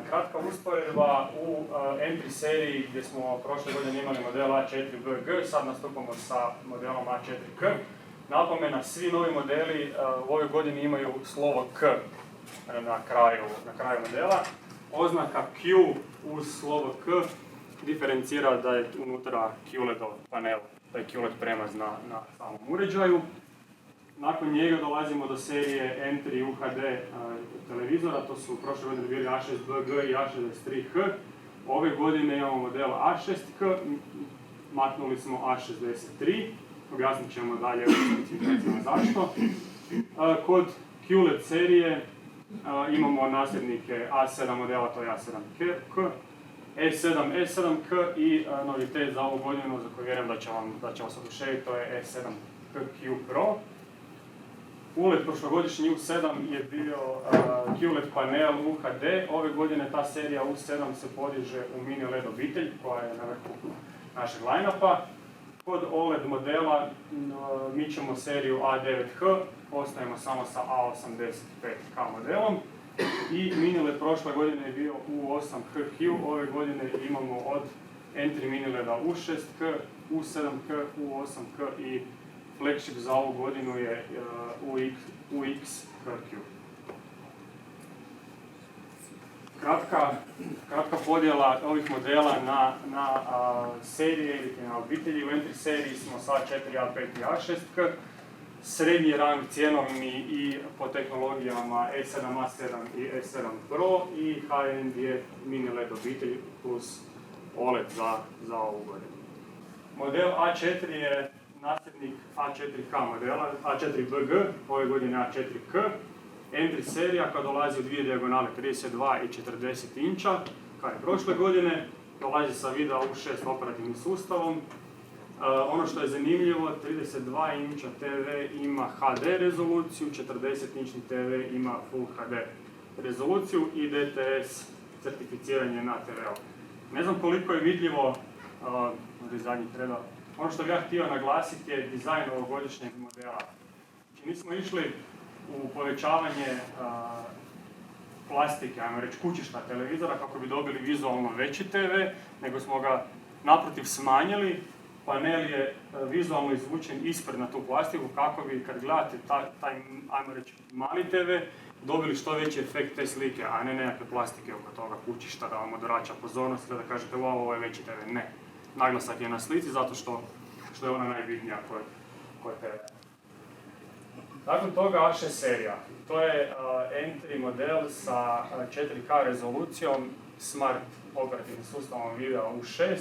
Kratka usporedba u entry seriji gdje smo prošle godine imali model A4BG, sad nastupamo sa modelom A4K. Napomena, svi novi modeli u ovoj godini imaju slovo K na kraju modela. Oznaka Q uz slovo K diferencira da je unutra QLED-ov panel, da je QLED premaz na samom uređaju. Nakon njega dolazimo do serije Entry UHD televizora, to su prošle godine bili A6BG i A63H. Ove godine imamo model A6K, maknuli smo A63, objasnit ćemo dalje u specifikacijama zašto. Kod QLED serije imamo nasljednike A7 modela, to je A7K, E7, E7K i novitet za ovu godinu za koju vjerujem da će vas oduševiti, to je E7Q Pro. ULED prošlogodišnji U7 je bio QLED panel UHD, ove godine ta serija U7 se podiže u mini LED obitelj koja je na vrhu našeg line-upa. Kod OLED modela mi ćemo seriju A9H, ostajemo samo sa A85K modelom. I mini LED prošle godine je bio U8HQ, ove godine imamo od entry mini LEDa U6K, U7K, U8K i flagship za ovu godinu je UXHQ. Kratka podjela ovih modela na serije ili na obitelji. U entry seriji smo sa 4A, 5 i A6K. Srednji rang cjenovni i po tehnologijama E7, A7 i E7 Pro i high-end je mini LED obitelj plus OLED za ovu godinu. Model A4 je nasljednik A4K modela, A4BG, ove godine A4K. Entry serija koja dolazi u dvije dijagonale 32 i 40 inča, kao i prošle godine, dolazi sa video U6 operativnim sustavom. Ono što je zanimljivo, 32 inča TV ima HD rezoluciju, 40 inčni TV ima Full HD rezoluciju i DTS certificiranje na TV-u. Ne znam koliko je vidljivo, ono što bih ja htio naglasiti je dizajn ovogodišnjeg modela. Znači, nismo išli u povećavanje plastike, ajmo reći kućišta televizora kako bi dobili vizualno veći TV, nego smo ga naprotiv smanjili. Panel je vizualno izvučen ispred na tu plastiku kako bi kad gledate taj ajmo reći mali TV dobili što veći efekt te slike, a ne nekakve plastike oko toga kućišta da vam odvraća pozornost ili da kažete wow, ovo je veći TV. Ne. Naglasak je na slici zato što je ona najbitnija kod TV. Nakon toga A6 serija. To je entry model sa 4K rezolucijom, smart operativnim sustavom video U6.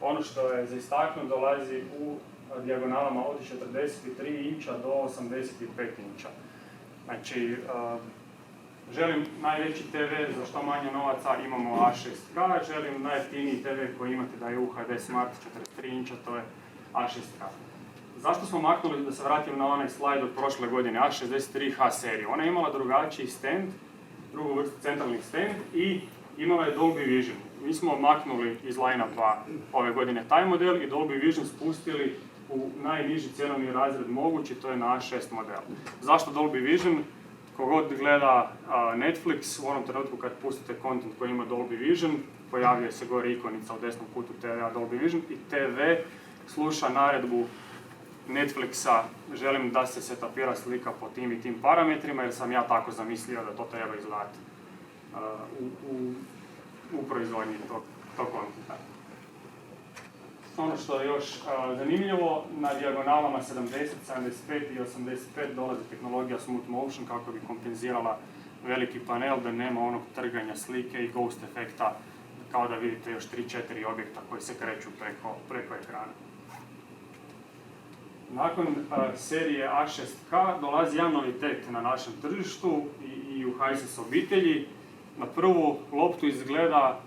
Ono što je za istaknuti dolazi u dijagonalama od 43 inča do 85 inča. Znači, želim najveći TV za što manje novaca, imamo A6K, želim najjeftiniji TV koji imate da je UHD Smart 43 inča, to je A6K. Zašto smo maknuli, da se vratim na onaj slajd od prošle godine, A63H seriju? Ona je imala drugačiji stand, drugu vrstu centralnih stand i imala je Dolby Vision. Mi smo maknuli iz line-upa ove godine taj model i Dolby Vision spustili u najniži cjenovni razred mogući, to je na A6 model. Zašto Dolby Vision? Kogod gleda Netflix, u onom trenutku kad pustite content koji ima Dolby Vision, pojavljuje se gore ikonica u desnom kutu TV-a Dolby Vision i TV sluša naredbu Netflixa, želim da se setapira slika po tim i tim parametrima jer sam ja tako zamislio da to treba izgledati u proizvodnji tog kontenta. Ono što je još zanimljivo, na dijagonalama 70, 75 i 85 dolazi tehnologija Smooth Motion kako bi kompenzirala veliki panel, da nema onog trganja slike i ghost efekta kao da vidite još 3-4 objekta koji se kreću preko ekrana. Nakon serije A6K dolazi jedan novitet na našem tržištu i u HiSys obitelji. Na prvu loptu izgleda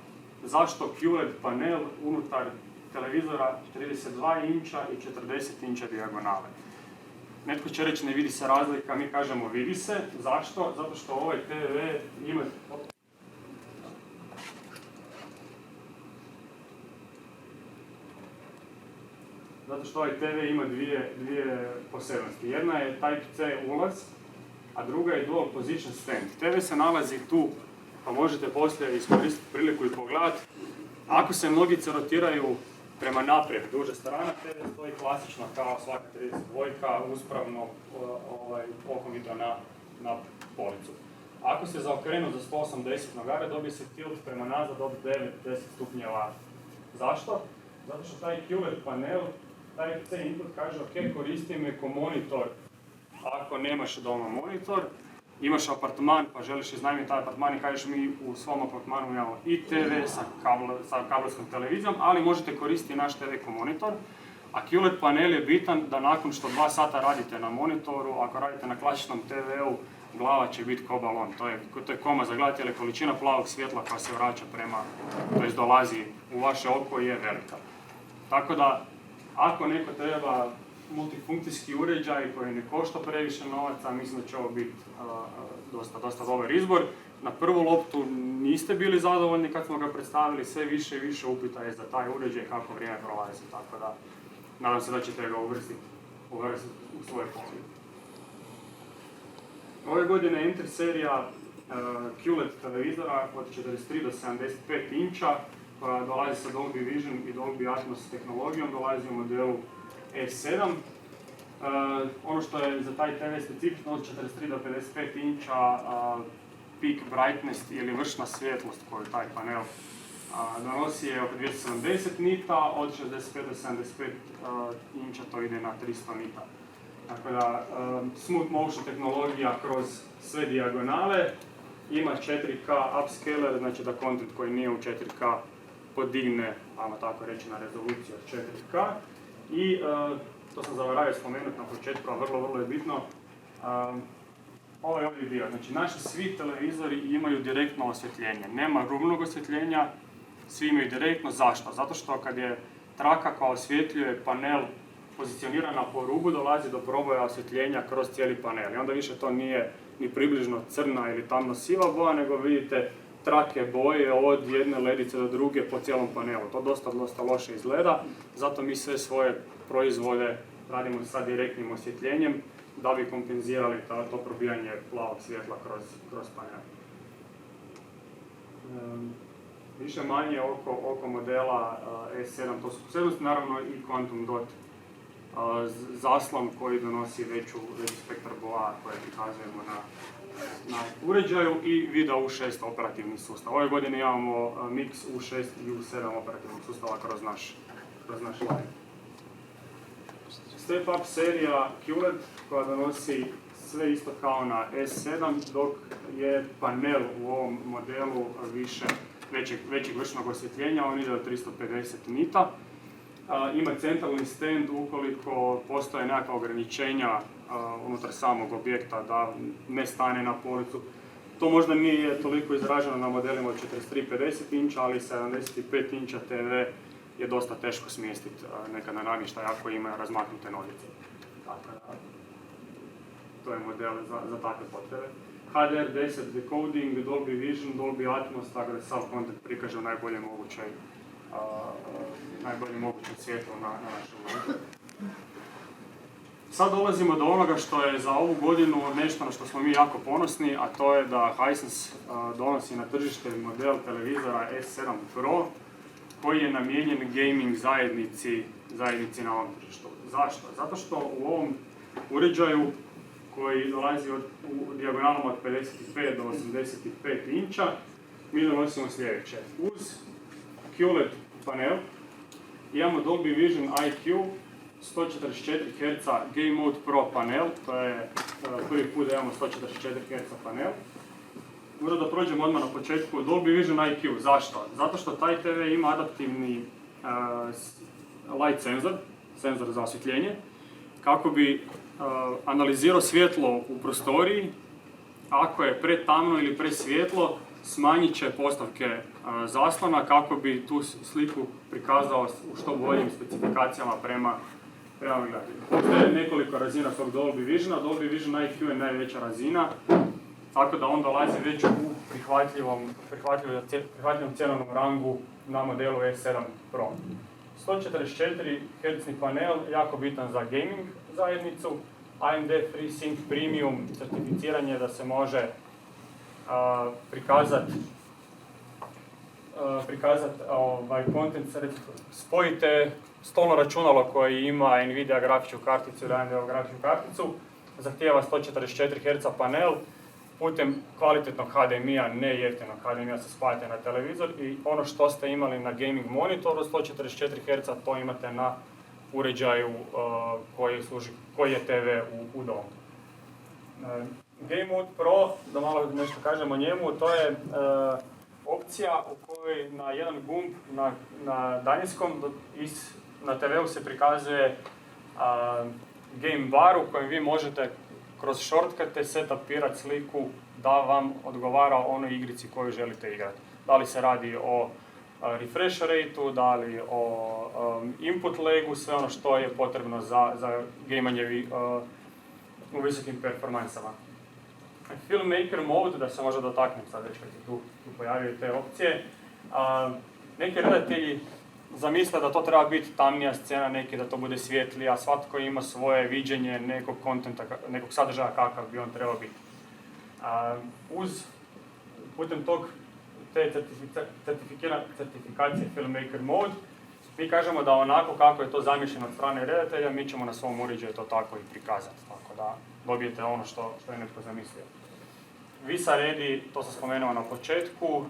zašto QLED panel unutar televizora 32 inča i 40 inča dijagonale. Netko će reći ne vidi se razlika, mi kažemo vidi se. Zašto? Zato što ovaj TV ima... Zato što ovaj TV ima dvije posebnosti. Jedna je Type-C ulaz, a druga je Dual Position Stand. TV se nalazi tu pa možete poslije iskoristiti priliku i pogledati. Ako se nogice rotiraju prema naprijed, duže strana, TV stoji klasično kao svaka 32, uspravno okom ide na policu. Ako se zaokrenu za 180 nogare, dobije se tilt prema nazad od 9-10 stupnjeva. Zašto? Zato što taj QLED panel, taj FC input kaže ok, koristi me ko monitor. Ako nemaš doma monitor, imaš apartman pa želiš iznajmiti taj apartman i kažeš mi u svom apartmanu imamo i TV sa kabelskom televizijom, ali možete koristiti naš TV ko monitor. A QLED panel je bitan da nakon što 2 sata radite na monitoru, ako radite na klasičnom TV-u, glava će biti ko balon. To je koma za gledati, jer količina plavog svjetla koja se vraća to jest dolazi u vaše oko je velika. Tako da, ako neko treba multifunkcijski uređaj koji ne košta previše novaca, mislim da će ovo biti dosta dobar izbor. Na prvu loptu niste bili zadovoljni kad smo ga predstavili, sve više i više upita je za taj uređaj kako vrijeme prolazi, tako da nadam se da ćete ga uvrstiti u svoje pogled. Ove godine Enter serija QLED televizora od 43 do 75 inča, koja dolazi sa Dolby Vision i Dolby Atmos tehnologijom, dolazi u modelu S7. Ono što je za taj TV specifično od 43 do 55 inča peak brightness ili vršna svjetlost koju taj panel donosi je oko 270 nita, od 65 do 75 inča to ide na 300 nita. Tako da, smooth motion tehnologija kroz sve dijagonale, ima 4K upscaler, znači da content koji nije u 4K podigne, ajmo tako reći, na rezoluciju od 4K. I, to sam zaboravio spomenuti na početku, a vrlo je bitno, ovaj ovdje dio, znači naši svi televizori imaju direktno osvjetljenje, nema rubnog osvjetljenja, svi imaju direktno. Zašto? Zato što kad je traka koja osvjetljuje panel pozicionirana po rubu, dolazi do proboja osvjetljenja kroz cijeli panel. I onda više to nije ni približno crna ili tamno siva boja, nego vidite trake boje od jedne ledice do druge po cijelom panelu. To dosta loše izgleda, zato mi sve svoje proizvode radimo sa direktnim osvjetljenjem da bi kompenzirali to probijanje plavog svjetla kroz panel. Više manje oko modela S7, to su posebnosti, naravno i Quantum Dot zaslon koji donosi veći spektar boja koje prikazujemo na uređaju i Video U6 operativni sustav. Ove godine imamo Mix U6 i U7 operativnog sustava kroz naš line. Step Up serija QLED koja donosi sve isto kao na S7, dok je panel u ovom modelu većeg vršnog osvjetljenja, on ide do 350 nita. Ima centralni stand ukoliko postoje nekakva ograničenja unutar samog objekta da ne stane na policu. To možda nije toliko izraženo na modelima od 43-50 inča, ali 75 inča TV je dosta teško smjestiti nekad na namještaj ako ima razmaknute nogice. To je model za takve potrebe. HDR10 decoding, Dolby Vision, Dolby Atmos, tako da sav content prikaže u najboljem mogućem svijetu na našem uređaju. Sad dolazimo do onoga što je za ovu godinu nešto na što smo mi jako ponosni, a to je da Hisense donosi na tržište model televizora S7 Pro koji je namijenjen gaming zajednici na ovom tržištu. Zašto? Zato što u ovom uređaju koji dolazi u dijagonalama od 55 do 85 inča, mi donosimo sljedeće. Uz QLED panel imamo Dolby Vision IQ, 144 Hz Game Mode Pro panel, to je prvi put da imamo 144 Hz panel. Možda da prođemo odmah na početku, Dolby Vision IQ, zašto? Zato što taj TV ima adaptivni light senzor za osvjetljenje, kako bi analizirao svjetlo u prostoriji. Ako je pretamno ili presvjetlo, smanjit će postavke zaslona kako bi tu sliku prikazao u što boljim specifikacijama prema gledatelju. Postoje nekoliko razina tog Dolby Visiona. Dolby Vision IQ je najveća razina, tako da on dolazi već u prihvatljivom cjenovnom rangu na modelu S7 Pro. 144 Hz panel, jako bitan za gaming zajednicu. AMD FreeSync Premium certificiranje da se može prikazati content, spojite stolno računalo koje ima Nvidia grafičku karticu ili AMD grafičku karticu, zahtijeva 144 Hz panel, putem kvalitetnog HDMI-a, ne jeftinog HDMI-a se spajate na televizor i ono što ste imali na gaming monitoru 144 Hz, to imate na uređaju koji je TV u domu. Game Mode Pro, da malo nešto kažem o njemu, to je opcija u kojoj na jedan gumb na daljinskom na TV-u se prikazuje game bar u kojem vi možete kroz shortcute setupirati sliku da vam odgovara onoj igrici koju želite igrati. Da li se radi o refresh rateu, da li o input lagu, sve ono što je potrebno za gameanje u visokim performansama. Filmmaker mode, da se možda dotaknem sad već kad se tu pojavljaju te opcije. Neki redatelji zamisle da to treba biti tamnija scena, neki da to bude svjetlija, a svatko ima svoje viđenje nekog kontenta, nekog sadržaja kakav bi on trebao biti. Putem te certifikacije Filmmaker mode, mi kažemo da onako kako je to zamišljeno od strane redatelja, mi ćemo na svom uređaju to tako i prikazati, tako da dobijete ono što je netko zamislio. Visa Ready, to sam spomenuo na početku,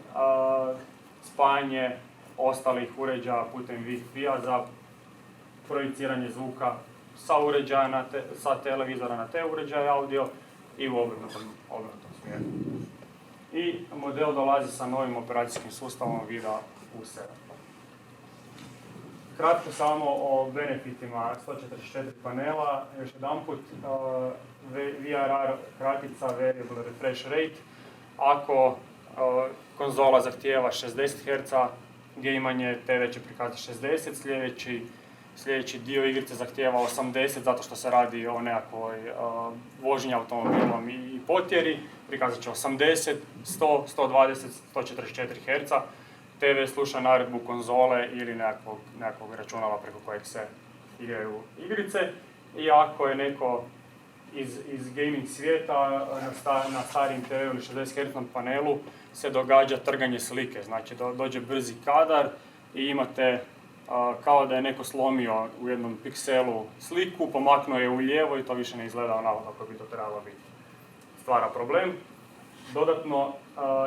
spajanje ostalih uređaja putem Wi-Fi-a za projiciranje zvuka sa uređaja sa televizora na te uređaje audio i u obrnutom smjeru. I model dolazi sa novim operacijskim sustavom Vida U7. Kratko samo o benefitima 144 panela. Još jedanput, VRR kratica Variable Refresh Rate. Ako konzola zahtijeva 60 Hz, gameanje TV će prikazati 60, sljedeći dio igrice zahtijeva 80 zato što se radi o nekakvoj vožnji automobilom i potjeri, prikazat će 80, 100, 120, 144 Hz. TV sluša naredbu konzole ili nekakvog računala preko kojeg se igraju igrice. I ako je neko iz gaming svijeta na starijim TV ili 60 Hz panelu se događa trganje slike, znači dođe brzi kadar i imate kao da je neko slomio u jednom pikselu sliku, pomaknuo je u lijevo i to više ne izgleda onako kako bi to trebalo biti. Stvara problem. Dodatno,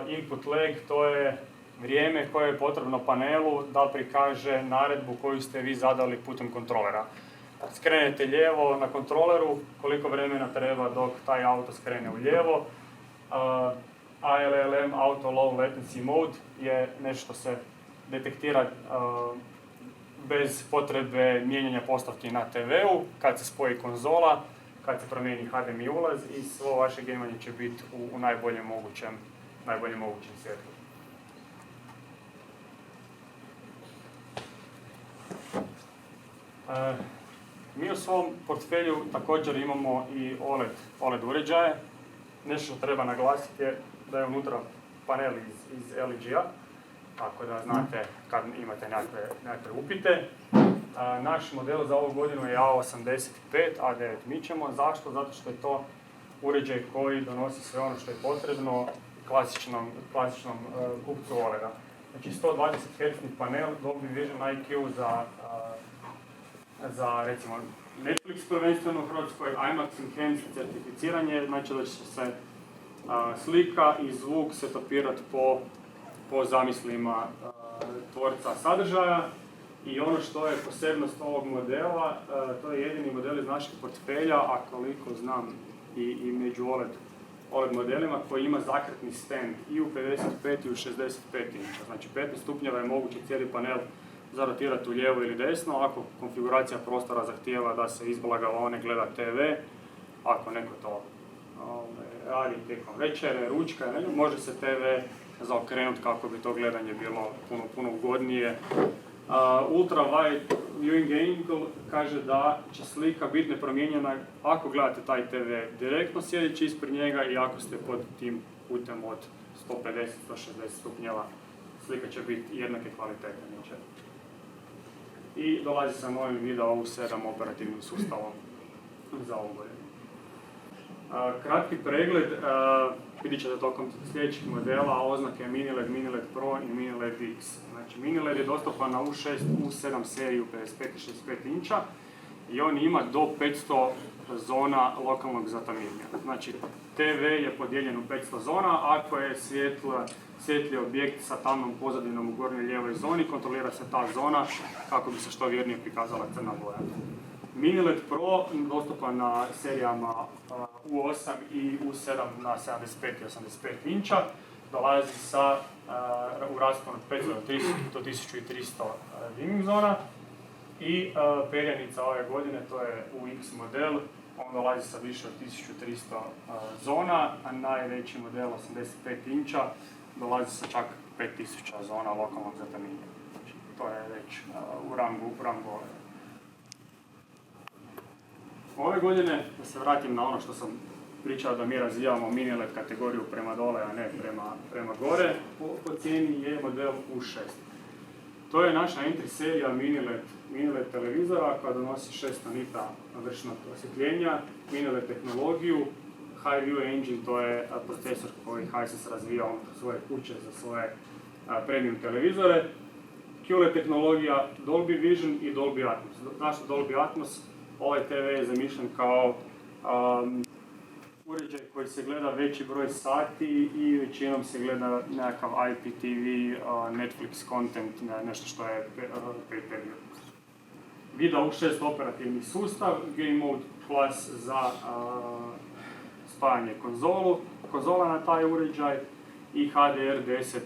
input lag, to je vrijeme koje je potrebno panelu da prikaže naredbu koju ste vi zadali putem kontrolera. Kad skrenete lijevo na kontroleru, koliko vremena treba dok taj auto skrene u lijevo. ALLM, Auto Low Latency Mode, je nešto se detektira bez potrebe mijenjanja postavki na TV-u, kad se spoji konzola, kad se promijeni HDMI ulaz i svo vaše gameanje će biti u najboljem mogućem svjetlu. Mi u svom portfelju također imamo i OLED uređaje. Nešto što treba naglasiti je da je unutra panel iz LG-a, tako da znate kad imate nekakve upite. Naš model za ovu godinu je A85, A9 mičemo. Zašto? Zato što je to uređaj koji donosi sve ono što je potrebno klasičnom kupcu OLED-a. Znači 120 Hz panel, Dolby Vision IQ za recimo Netflix prvenstveno u Hrvatskoj, IMAX Enhanced certificiranje, znači da će se slika i zvuk setupirati po zamislima tvorca sadržaja. I ono što je posebnost ovog modela, to je jedini model iz našeg portfelja, a koliko znam i među OLED modelima, koji ima zakretni stand i u 55 i u 65 inča. Znači 15 stupnjeva je moguće cijeli panel zarotirati u lijevo ili desno, ako konfiguracija prostora zahtijeva da se iz blagovone gleda TV, ako neko to radi tijekom večere, ručka, može se TV zaokrenuti kako bi to gledanje bilo puno ugodnije. Ultra Wide Viewing Angle kaže da će slika biti nepromijenjena ako gledate taj TV direktno sjedeći ispred njega i ako ste pod tim putem od 150-160 stupnjeva, slika će biti jednake kvalitete. I dolazi sa novim Video U7 operativnim sustavom za ovu godinu. Kratki pregled vidjet ćete tokom sljedećih modela oznake Mini-LED, Mini-LED Pro i Mini-LED X. Znači, Mini-LED je dostupan na U6, U7 seriju 55 i 65 inča i on ima do 500 zona lokalnog zatamljenja. Znači, TV je podijeljen u 500 zona, ako je svijetli objekt sa tamnom pozadinom u gornjoj lijevoj zoni, kontrolira se ta zona kako bi se što vjernije prikazala crna boja. Mini-LED Pro dostupan na serijama U8 i U7 na 75 i 85 inča, dolazi u rasponu od 500 do 1300 dimming zona i perjanica ove godine, to je UX model, on dolazi sa više od 1300 zona, a najveći model 85 inča dolazi sa čak 5000 zona lokalnog zatamljenja. Znači, to je već u rangu ove. Ove godine, da se vratim na ono što sam pričao da mi razvijamo Mini-LED kategoriju prema dole, a ne prema gore, po cijeni je model U6. To je naša entry serija Mini-LED televizora koja donosi 600 nita vršnog osvjetljenja, Mini-LED tehnologiju, High-View Engine, to je procesor koji Hisense razvija unutar svoje kuće za svoje premium televizore, QLED tehnologija, Dolby Vision i Dolby Atmos. Zašto Dolby Atmos? Ovaj TV je zamišljen kao uređaj koji se gleda veći broj sati i većinom se gleda nekakav IPTV, Netflix content, nešto što je pay-per-view. Vida U6 operativni sustav, Game Mode Plus za spajanje konzola na taj uređaj i HDR10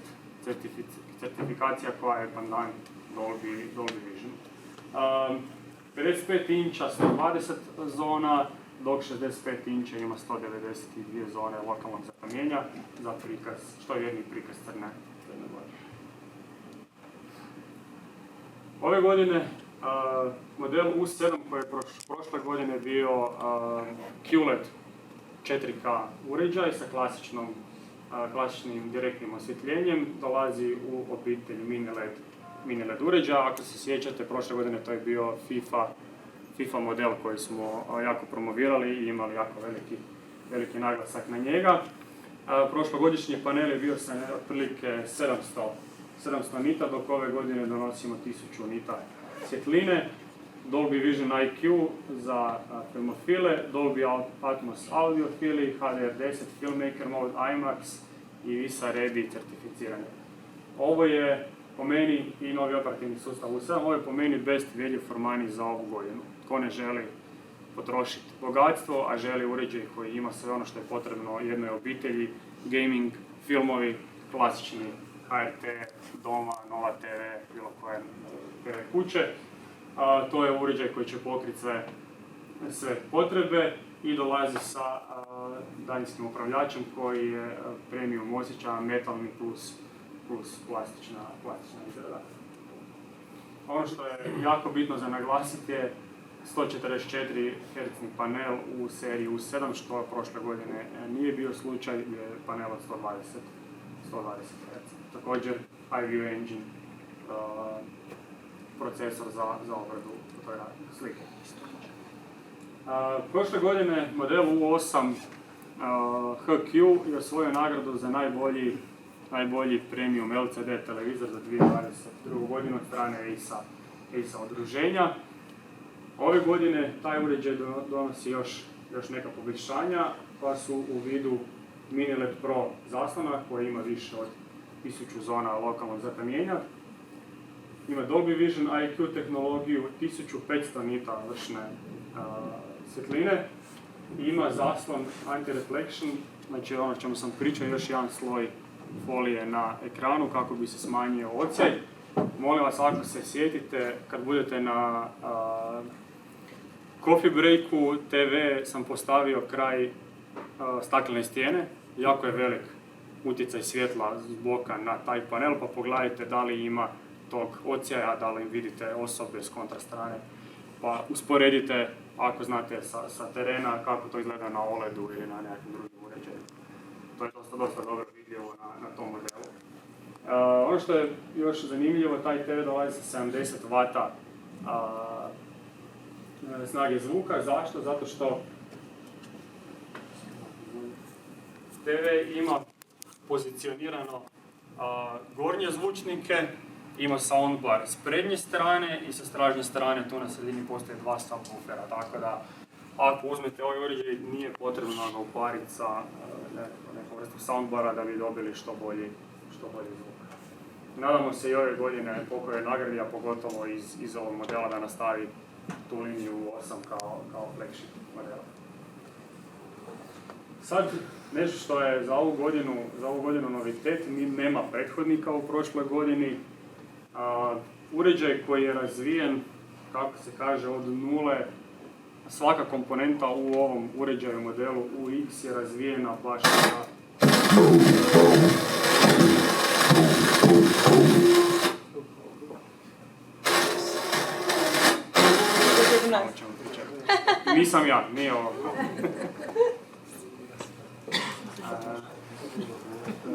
certifikacija koja je pandan Dolby Vision. 55 inča 120 zona, dok 65 inča ima 192 zone lokalnog zatamljenja za prikaz, što je jedni prikaz crne boje. Ove godine model U7 koji je prošle godine bio QLED 4K uređaj sa klasičnim direktnim osvjetljenjem, dolazi u obitelj Mini-LED uređaja. Ako se sjećate, prošle godine to je bio FIFA model koji smo jako promovirali i imali jako veliki naglasak na njega. Prošlogodišnji panel je bio sa otprilike 700 nita, dok ove godine donosimo 1000 nita svjetline. Dolby Vision IQ za filmofile, Dolby Atmos audiofili, HDR10, Filmmaker Mode, IMAX i VISA Ready certificiranje. Ovo je po meni i novi operativni sustav U7, ovo je po meni best value for money za ovu godinu. Tko ne želi potrošiti bogatstvo, a želi uređaj koji ima sve ono što je potrebno jednoj obitelji, gaming, filmovi, klasični HRT, doma, Nova TV, bilo koje TV kuće. To je uređaj koji će pokriti sve potrebe i dolazi sa daljinskim upravljačem koji je premium osjećaja, metalni plus plastična izrada. Ono što je jako bitno za naglasiti je 144 Hz panel u seriji U7, što prošle godine nije bio slučaj, je panel od 120 Hz. Također High-View Engine, procesor za obradu slike. Prošle godine model U8 HQ je osvojio nagradu za najbolji premium LCD televizor za 2022. godinu od strane ACE udruženja. Ove godine taj uređaj donosi još neka poboljšanja, pa su u vidu Mini-LED Pro zaslona koji ima više od 1000 zona lokalnog zatamljenja. Ima Dolby Vision IQ tehnologiju, 1500 nita vršne svjetline. Ima zaslon anti-reflection, znači ono čemu sam pričao, još jedan sloj folije na ekranu kako bi se smanjio odsjaj. Molim vas, ako se sjetite, kad budete na coffee breaku, TV sam postavio kraj staklene stijene, jako je velik utjecaj svjetla s boka na taj panel, pa pogledajte da li ima tog odsjaja, da li vidite osobe s kontra strane, pa usporedite, ako znate sa terena, kako to izgleda na OLED-u ili na nekim drugim uređajima. To je dosta dobro vidljivo na tom modelu. Ono što je još zanimljivo, taj TV dolazi sa 70 W snage zvuka. Zašto? Zato što TV TV ima pozicionirano gornje zvučnike, ima soundbar s prednje strane i sa stražnje strane, tu na sredini postoje dva subwoofera, tako da ako uzmete ovaj uređaj nije potrebno ga upariti sa nekom vrstom soundbara da bi dobili što bolji zvuk. Nadamo se i ove godine po kojoj nagradi, a pogotovo iz ovog modela da nastavi tu liniju 8 kao flagship modela. Sad, nešto što je za ovu godinu novitet, nema prethodnika u prošloj godini. Uređaj koji je razvijen, kako se kaže, od nule, svaka komponenta u ovom uređaju modelu UX je razvijena baš na nisam ja, nije ovo.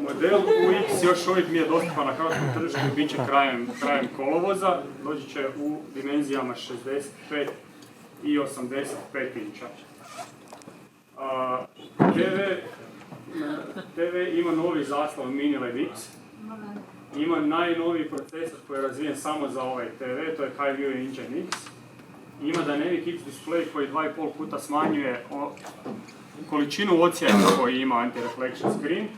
Model UX još uvijek nije dostupan na hrvatskom tržištu, bit će krajem kolovoza, doći će u dimenzijama 65 i 85 inča. TV ima novi zastav Mini LED X, ima najnoviji procesor koji je razvijen samo za ovaj TV, to je HiView Engine X. Ima Dynamic X display koji 2,5 puta smanjuje količinu odsjeja koji ima anti-reflection screen.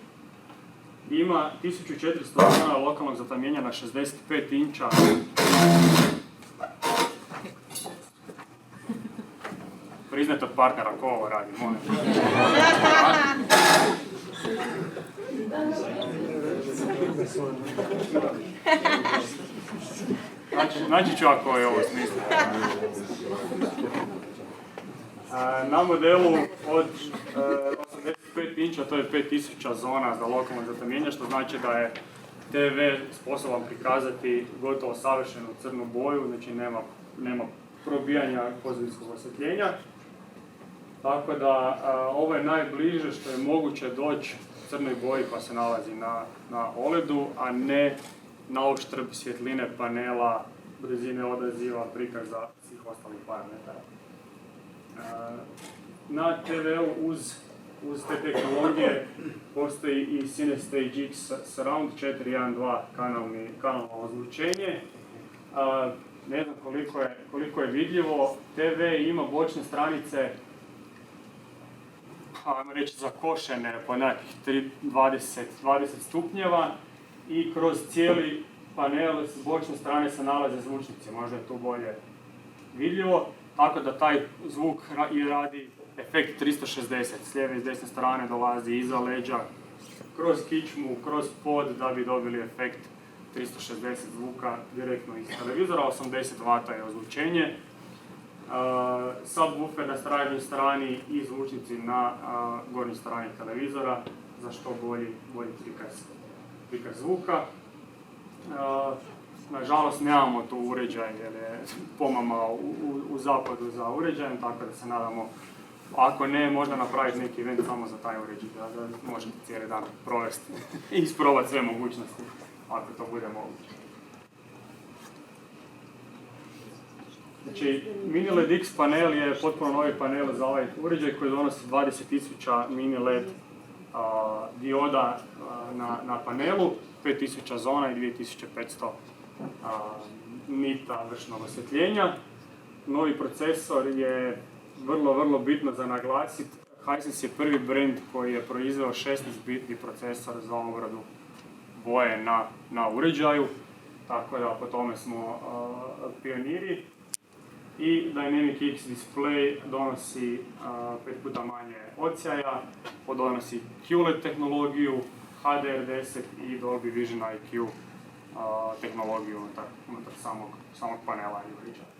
Ima 1400 tona lokalnog zatamljenja na 65 inča. Priznajte od partnera ko ovo radi, molim. Znači ću ako je ovo smisli. Na modelu od 85 inča to je 5000 zona za lokalno zatamljenje, što znači da je TV sposoban prikazati gotovo savršenu crnu boju, znači nema probijanja pozadinskog osvjetljenja. Tako da ovo je najbliže što je moguće doći crnoj boji koja se nalazi na OLED-u, a ne na uštrb svjetline panela, brzine odaziva, prikaza svih ostalih parametara. Na TV-u uz te tehnologije postoji i CineStage X Surround 4.1.2 kanalno ozvučenje. Ne znam koliko je vidljivo, TV ima bočne stranice, ajmo reći, zakošene po nekih 20 stupnjeva i kroz cijeli panel s bočne strane se nalaze zvučnici, možda je tu bolje vidljivo, tako da taj zvuk radi efekt 360, s lijeve i s desne strane dolazi iza leđa, kroz kičmu, kroz pod da bi dobili efekt 360 zvuka direktno iz televizora, 80 W je ozvučenje. Subwoofer na stražnjoj strani i zvučnici na gornjoj strani televizora za što bolji prikaz zvuka. Nažalost nemamo tu uređaj jer je pomama u zapadu za uređajem, tako da se nadamo, ako ne, možda napraviti neki event samo za taj uređaj, da možete cijeli dan provesti i isprobati sve mogućnosti, ako to bude moguće. Znači, Mini LED X panel je potpuno novi panel za ovaj uređaj koji donosi 20.000 mini LED dioda na panelu, 5.000 zona i 2.500 nita vršnog osvjetljenja. Novi procesor je vrlo bitno za naglasiti. Hisense je prvi brand koji je proizveo 16-bitni procesor za obradu boje na uređaju, tako da po tome smo pioniri. I Dynamic X display donosi 5 puta manje odsjaja, donosi QLED tehnologiju, HDR10 i Dolby Vision IQ tehnologiju unutar samog panela i uređaja.